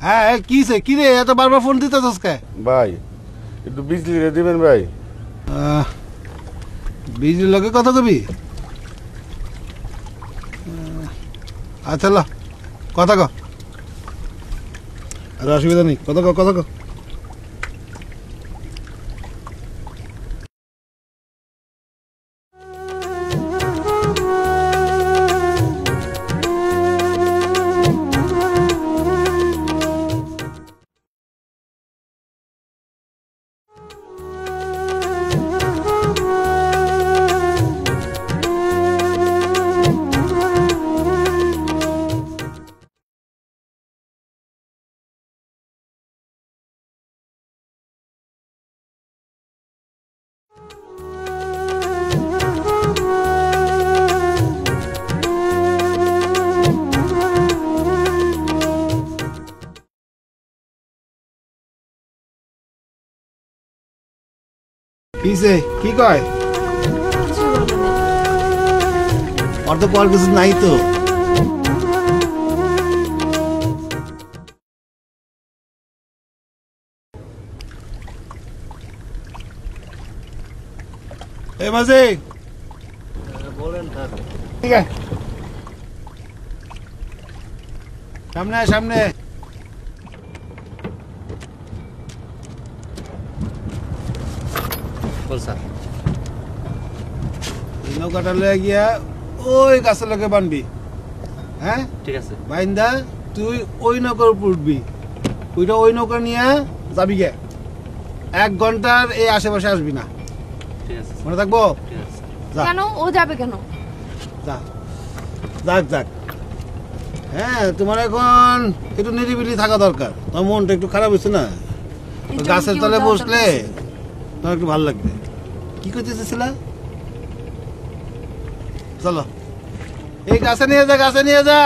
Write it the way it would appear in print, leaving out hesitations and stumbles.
হ্যাঁ কি রে এত বারবার ফোন দিতেছস কে? ভাই একটু বিজলি রে দিবেন ভাই। বিজলির লগে কথা কবি? আচ্ছা ল কথা ক, আর অসুবিধা নেই, কথা ক। কিসে কি কয়? ওর তো কল কিছু নাই তো। মাঝে বলেন স্যার। ঠিক আছে, সামনে বল স্যার। নৌকাটা লয়ে গিয়া ওই গাছের লগে বানবি। হ্যাঁ ঠিক আছে। বাইন্দা তুই ওই নৌকার উপর উঠবি, ওই নৌকা নিয়ে যাবি গে। 1 ঘন্টার এই আশেপাশে আসবি না, ঠিক আছে মনে থাকবো? ঠিক আছে। যা। কেন ও যাবে কেন? যাক। হ্যাঁ তোমার এখন একটু নিরিবিলি থাকা দরকার, তোমার মনটা একটু খারাপ হচ্ছে না? গাছের তলে বসলে তোমার একটু ভালো লাগবে। কি করতে চেয়েছিলা? চলো এই গাছে নিয়ে যা।